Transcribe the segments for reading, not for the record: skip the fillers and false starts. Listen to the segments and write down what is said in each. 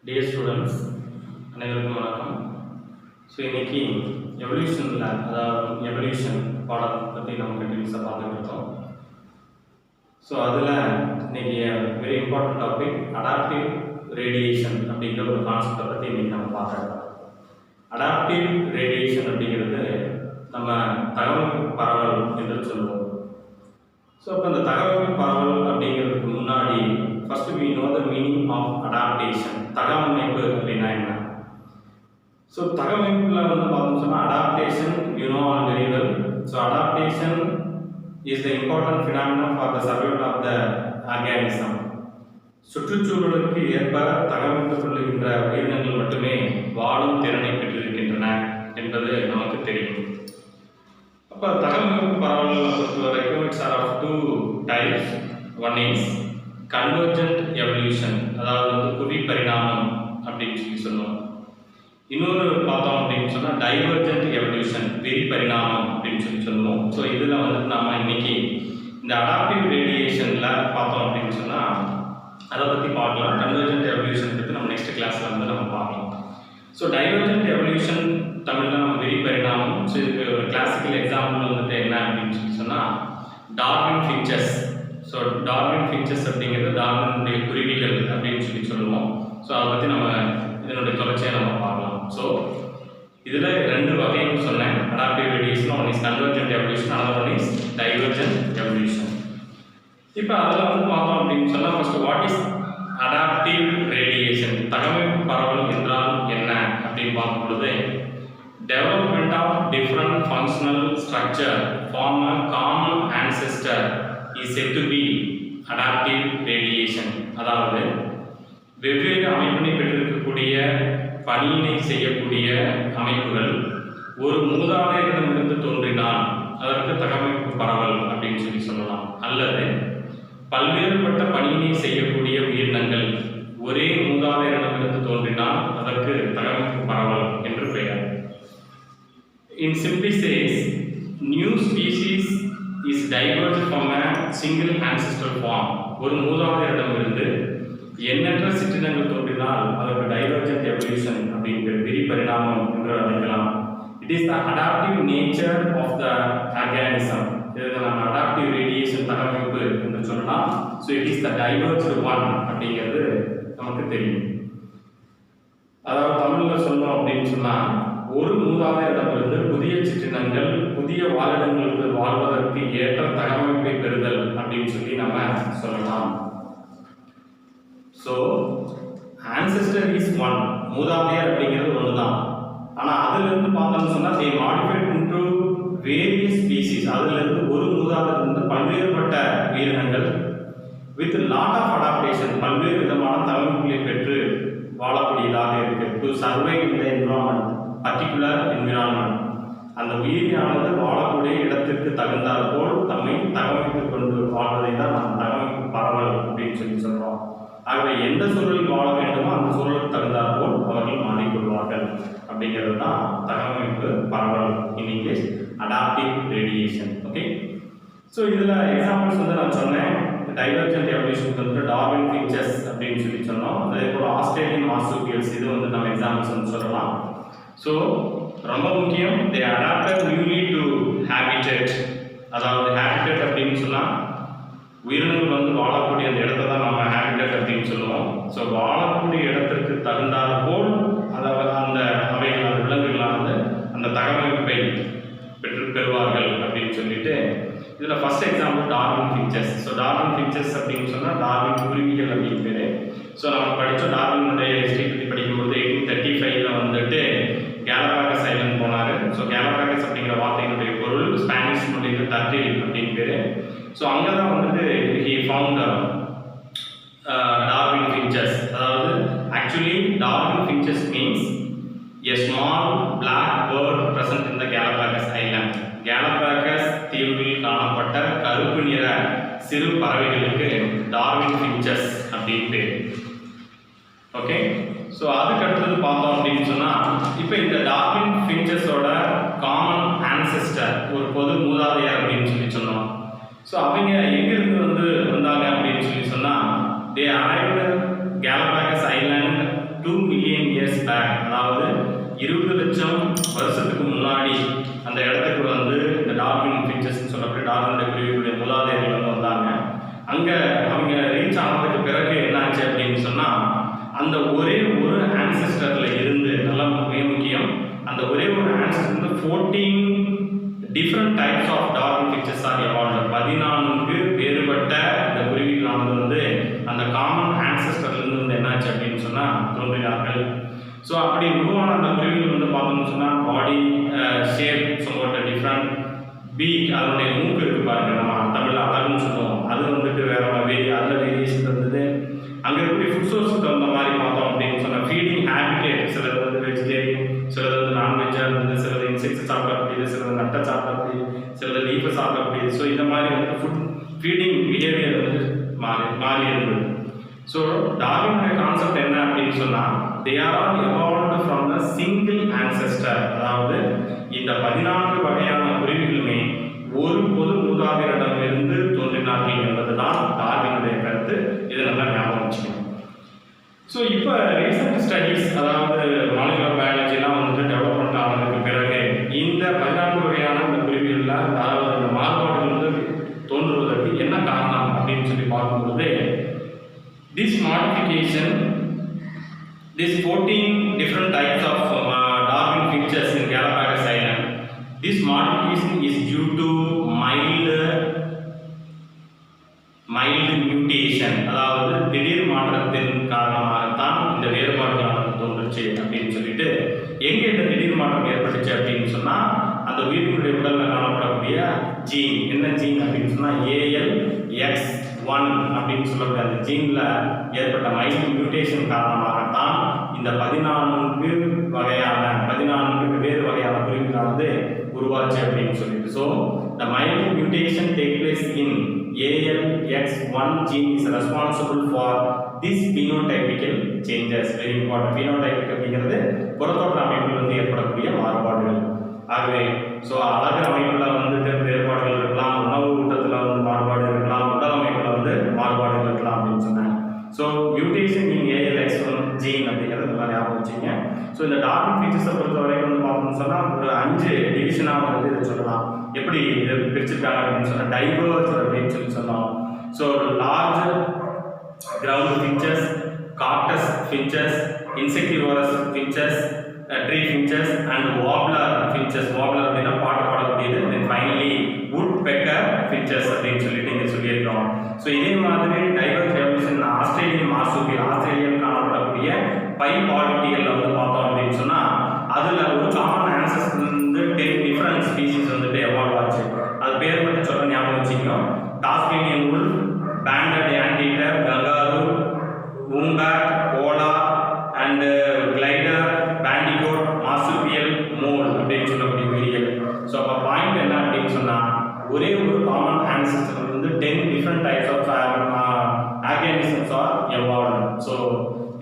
Dear students, அனைவருக்கும் வணக்கம். So இன்னைக்கு எவல்யூஷனில் அதாவது எவல்யூஷன் பாடம் பற்றி நம்ம கண்டினியூஸாக பார்த்துட்டு இருக்கோம். ஸோ அதில் இன்னைக்கு very important topic adaptive radiation அப்படிங்கிற ஒரு கான்செப்டை பற்றி இன்னைக்கு நம்ம பார்க்குறோம். அடாப்டிவ் ரேடியேஷன் அப்படிங்கிறது நம்ம தகவல் பரவல் என்று சொல்லுவோம். ஸோ இப்போ இந்த தகவல் பரவல் அப்படிங்கிறதுக்கு முன்னாடி first we know the meaning of adaptation. தகவமைப்பு அப்படின்னா என்ன? ஸோ தகவமைப்புல வந்து பார்த்தோம்னு சொன்னால் adaptation you know all very well. So adaptation is the important phenomenon for the survival of the organism. சுற்றுச்சூழலுக்கு ஏற்ப தகவமைப்பு கொள்ளுகின்ற உயிரினங்கள் மட்டுமே வாழும் திறனை பெற்றிருக்கின்றன என்பது நமக்கு தெரியும். அப்போ தகவமைப்பு பரவலை பொறுத்த வரைக்கும் it's are of two types. One is convergent evolution, அதாவது வந்து குவி பரிணாமம் அப்படின்னு சொல்லுவோம். இன்னொரு பார்த்தோம் அப்படின்னு சொன்னால் டைவர்ஜென்ட் எவல்யூஷன், வெறி பரிணாமம் அப்படின்னு சொல்லுவோம். ஸோ இதில் வந்து நம்ம இன்னைக்கு இந்த அடாப்டிவ் ரேடியேஷனில் பார்த்தோம் அப்படின்னு சொன்னால் அதை பற்றி பார்க்கலாம். கன்வர்ஜென்ட் எவல்யூஷன் பற்றி நம்ம நெக்ஸ்ட் கிளாஸில் வந்து நம்ம பார்க்கலாம். ஸோ டைவர்ஜென்ட் எவல்யூஷன் தமிழில் நம்ம வெறி பரிணாமம். ஸோ இதுக்கு ஒரு கிளாசிக்கல் எக்ஸாம்பிள் வந்துட்டு என்ன அப்படின்னு சொன்னால் Darwin finches. So Darwin finches அப்படிங்கிறது டார்வினுடைய குருவிகள் அப்படின்னு சொல்லுவோம். ஸோ அதை பற்றி நம்ம இதனுடைய தொடர்ச்சியை நம்ம பார்க்கலாம். ஸோ இதில் ரெண்டு வகைன்னு சொன்னேன். Adaptive radiation, one is convergent evolution, other one is divergent evolution. இப்போ அதில் வந்து பார்த்தோம் அப்படின்னு சொன்னால் first what is adaptive radiation, தகவமைப்பு பரவல் என்றால் என்ன அப்படின்னு பார்க்கும் பொழுது development of different functional structure form a common ancestor is said to be adaptive radiation. அதாவது வெவ்வேறு அமைப்பினை பெற்றிருக்கக்கூடிய பணியினை செய்யக்கூடிய அமைப்புகள் ஒரு மூதாதையரிடமிருந்து தோன்றினால் அதற்கு தகவமைப்பு பரவல் அப்படின்னு சொல்லலாம். அல்லது பல்வேறுபட்ட பணியினை செய்யக்கூடிய உயிரினங்கள் ஒரே மூதாதையரிடமிருந்து தோன்றினால் அதற்கு தகவமைப்பு பரவல் என்று பெயர். In simply says, new species is diverged from a single ancestral form. ஒரு மூதாதையரிடமிருந்து எண்ணற்ற சிற்றினங்கள் தோன்றினால் அதற்கு டைவர்ஜென்ட் எவல்யூஷன் அப்படிங்கிற வெறி பரிணாமம் என்று அழைக்கலாம். It is the adaptive nature of the organism. இதில் நம்ம அடாப்டிவ் ரேடியேஷன் தகவமைப்பு என்று சொல்லலாம். So it is the diverged one அப்படிங்கிறது நமக்கு தெரியும். அதாவது தமிழில் சொல்லணும் அப்படின்னு சொன்னால் ஒரு மூதாதையரிடமிருந்து புதிய சிற்றினங்கள் புதிய வாழிடங்களுக்கு வாழ்வதற்கு ஏற்ற தகவமைப்பை பெறுதல் அப்படின்னு சொல்லி நம்ம சொல்லலாம். ஸோ ஆன்செஸ்டர் இஸ் ஒன், மூதாதையர் அப்படிங்கிறது ஒன்று தான். ஆனால் அதிலிருந்து பார்த்தோம்னு சொன்னால் தே மாடிஃபைட் இன்டு வேரியஸ் ஸ்பீசிஸ். அதிலிருந்து ஒரு மூதாதையரிலிருந்து பல்வேறுபட்ட உயிரினங்கள் வித் லாட் ஆஃப் அடாப்டேஷன், பல்வேறு விதமான தகவமைப்புகளை பெற்று வாழக்கூடியதாக இருக்கு. To survive in the environment, particular environment. அந்த உயிரினானது வாழக்கூடிய இடத்திற்கு தகுந்தால் போல் தம்மை தகவமைத்து கொண்டு வாழ்வதை தான் நம்ம தகவமைப்பு பரவல் அப்படின்னு சொல்றோம். ஆகவே எந்த சூழலில் வாழ வேண்டுமோ அந்த சூழலுக்கு தகுந்தால் போல் அவர்கள் மாறிக்கொள்வார்கள் அப்படிங்கிறது தான் தகவமைப்பு பரவல். In English adaptive radiation. Okay, so இதில் எக்ஸாம்பிள்ஸ் வந்து நான் சொன்னேன். டைவர்ஜென்ட் எவல்யூஷனுக்கு வந்து டார்வின் ஃபின்ச்சஸ் அப்படின்னு சொன்னோம். அதே போல் ஆஸ்திரேலியன் மார்சுபியல்ஸ், இது வந்து நம்ம எக்ஸாம்பிள்ஸ் வந்து சொல்லலாம். ஸோ ரொம்ப முக்கியம், தே அடாப்டட் நியூலி டு ஹேபிட்டட். அதாவது ஹேபிட்டட் அப்படின்னு சொன்னால் உயிரினங்கள் வந்து வாழக்கூடிய அந்த இடத்த தான் நம்ம ஹேபிட்டட் அப்படின்னு சொல்லுவோம். ஸோ வாழக்கூடிய இடத்திற்கு தகுந்தால் போல் அதாவது அந்த அவைகள் அந்த விலங்குகளானது அந்த தகவமைப்பை பெறுவார்கள் அப்படின்னு சொல்லிட்டு இதில் first example Darwin finches. So Darwin finches அப்படின்னு சொன்னால் டார்வின் குருவிகள் அப்படின்னு பேர். ஸோ நம்ம படித்தோம் டார்வினுடைய ஹிஸ்டரி பற்றி படிக்கும்போது 1835 வந்துட்டு கேலபாகஸ் ஐலண்ட் போனார். ஸோ கேலபாகஸ் அப்படிங்கிற வார்த்தையினுடைய பொருள் ஸ்பானிஷ் மொழியில் டர்டில் அப்படின்னு பேர். ஸோ அங்கே தான் வந்துட்டு ஹி ஃபவுண்ட் டார்வின் ஃபின்ச்சஸ். அதாவது actually Darwin finches means a small black bird present in the Galapagos Island. கேலபாகஸ் தீவில் காணப்பட்ட கருப்பு நிற சிறு பறவைகளுக்கு டார்வின் ஃபின்ச்சஸ் அப்படின்னு பேர். ஓகே, ஸோ அதுக்கு அடுத்தது பார்த்தோம் அப்படின்னு சொன்னால் இப்போ இந்த டார்வின் ஃபின்ச்சஸோட காமன் ஆன்செஸ்டர், ஒரு பொது மூதாதையர் அப்படின்னு சொன்னோம். ஸோ அவங்க எங்கிருந்து வந்தாங்க அப்படின்னு சொன்னால் they arrived Galapagos Island 2 million years back, அதாவது 20 லட்சம் வருஷத்துக்கு முன்னாடி அந்த இடத்துக்கு வந்து இந்த டார்வின் ஃபின்ச்சஸ் சொல்லக்கூடிய டார்வினுடைய குருவிகளுடைய மூலாதாரிகள் வந்து வந்தாங்க. அங்கே அவங்க ரீச் ஆனதுக்கு பிறகு என்ன ஆச்சு அப்படின்னு சொன்னால், அந்த ஒரே ஒரு ஆன்செஸ்டர்ல இருந்து, நல்லா மிக முக்கியம், அந்த ஒரே ஒரு ஆன்செஸ்டர் வந்து 14 different types of Darwin finches are evolved. 14 வேறுபட்ட இந்த குருவிகளானது வந்து அந்த காமன் ஆன்செஸ்டர்லேருந்து வந்து என்னாச்சு அப்படின்னு சொன்னால் தோன்றினார்கள். ஸோ அப்படி உருவான அந்த குருவிகள் வந்து பார்த்தோம்னு சொன்னால் பாடி ஷேப் சம்வாட் டிஃப்ரெண்ட், பீக் அதனுடைய மூக்கு இருக்குது பாருங்கள், நம்ம தமிழில் அழகுன்னு சொல்லுவோம், அது வந்துட்டு வேற அதில் வேரியேஷன் இருந்தது. அங்கே இருக்கக்கூடிய ஃபுட் சோர்ஸுக்கு தகுந்த மாதிரி பார்த்தோம் அப்படின்னு சொன்னால் ஃபீடிங் ஹேபிட்டேட், சிலது வந்து வெஜிடேரியன், சிலது வந்து நான்வெஜ்ஜாக இருந்தது, சிலது இன்செக்ட்ஸ் சாப்பிடக்கூடியது, சிலது நட்டை சாப்பிடக்கூடியது, சிலது லீஃபை சாப்பிடக்கூடியது. ஸோ இந்த மாதிரி வந்து ஃபுட் ஃபீடிங் பிஹேவியர் வந்து மாறி இருந்தது. ஸோ டார்வினுடைய கான்செப்ட் என்ன அப்படின்னு சொன்னால், they are all evolved from a single ancestor. அதாவது இந்த 14 வகையான குருவிகளுமே ஒரு பொது மூதாதையரிடமிருந்து தோன்றினார்கள் என்பதுதான் டார்வினுடைய கருத்து. இதை நல்லா ஞாபகம் வச்சுக்கணும். ஸோ இப்போ ரீசெண்ட் ஸ்டடீஸ், அதாவது மாலிகுலர் பயாலஜிலாம் வந்துட்டு டெவலப்மெண்ட் ஆனதுக்கு பிறகு இந்த 14 வகையான இந்த குருவிகளில், அதாவது இந்த மாறுபாடுகள் வந்து தோன்றுவதற்கு என்ன காரணம் அப்படின்னு சொல்லி பார்க்கும்போது, this modification, these 14 different types of Darwin features in Galapagos Island, this modification is due to mild mutation. அதாவது திடீர் மாற்றத்தின் காரணமாகத்தான் இந்த வேறுபாடுகளானது தோன்றுச்சு அப்படின்னு சொல்லிட்டு, எங்கே இந்த திடீர் மாற்றம் ஏற்பட்டுச்சு அப்படின்னு சொன்னால், அந்த உயிரினுடைய உடலில் காணப்படக்கூடிய ஜீன், என்ன ஜீன் அப்படின்னு சொன்னால் ALX1 அப்படின்னு சொல்லக்கூடிய அந்த ஜீனில் ஏற்பட்ட மைல்டு மியூட்டேஷன் காரணமாகத்தான் இந்த 14 வெவ்வேறு வகையான குருவிகளானது உருவாச்சு அப்படின்னு சொல்லிட்டு. So the mild mutation take place in ALX1 gene is responsible for this phenotypical changes. Very important. phenotypic அப்படிங்கிறது புறத்தோற்ற அமைப்பில் வந்து ஏற்படக்கூடிய மாறுபாடுகள். ஆகவே ஸோ அழகு அமைப்பில் வந்துட்டு வேறுபாடுகள் இருக்கலாம், உணவு ஊட்டத்தில் வந்து மாறுபாடு இருக்கலாம், உடல் அமைப்பில் வந்து மாறுபாடுகள் இருக்கலாம் அப்படின்னு சொன்னாங்க. ஸோ மியூட்டேஷன் இன் ALX1 ஜீன் அப்படிங்கிறது நல்லா ஞாபகம் வச்சுங்க. ஸோ இந்த டார்வின் ஃபீச்சர்ஸை பொறுத்த வரைக்கும் வந்து பார்த்தோம்னு சொன்னால் ஒரு 5 டிவிஷனாக வந்து இதை சொல்லலாம். எப்படி இதை பிரிச்சிருக்காங்க அப்படின்னு சொன்னால், டைவர்ஸ் அப்படின்னு சொல்லி சொன்னோம். So large ground finches, cactus finches, insectivorous finches, tree finches and warbler finches. Warbler அப்படின்னா பாட்டு பாடக்கூடியது. Then finally woodpecker finches அப்படின்னு சொல்லிட்டு இங்கே சொல்லியிருக்கிறோம். ஸோ இதே மாதிரி diverse evolution Australian marsupial, Australian காணப்படக்கூடிய பை பாலிட்டிகளில் வந்து பார்த்தோம் அப்படின்னு சொன்னால், அதில் ஒரு காமன் ஆன்சஸ்டர் வந்து 10 டிஃப்ரெண்ட் ஸ்பீசிஸ் வந்துட்டு எவால்வ் ஆச்சு. அது பேர் மட்டும் சொல்ல ஞாபகம் வச்சுக்கணும். Tasmanian wolf, banded anteater, kangaroo, wombat, koala and glider, bandicoot, marsupial, mole அப்படின்னு சொல்லக்கூடிய உயிரியல். ஸோ அப்போ பாயிண்ட் என்ன அப்படின்னு சொன்னால், ஒரே ஒரு காமன் ஆன்சஸ்டர் வந்து 10 different types of organisms are evolved. So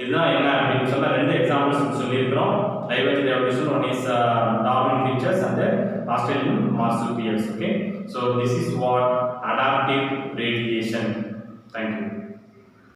இதுதான் என்ன அப்படின்னு சொன்னால் 2 எக்ஸாம்பிள்ஸ் சொல்லியிருக்கிறோம். Divergent evolution, one is Darwin features and Australian marsupials. Okay, so this is what adaptive radiation. Thank you.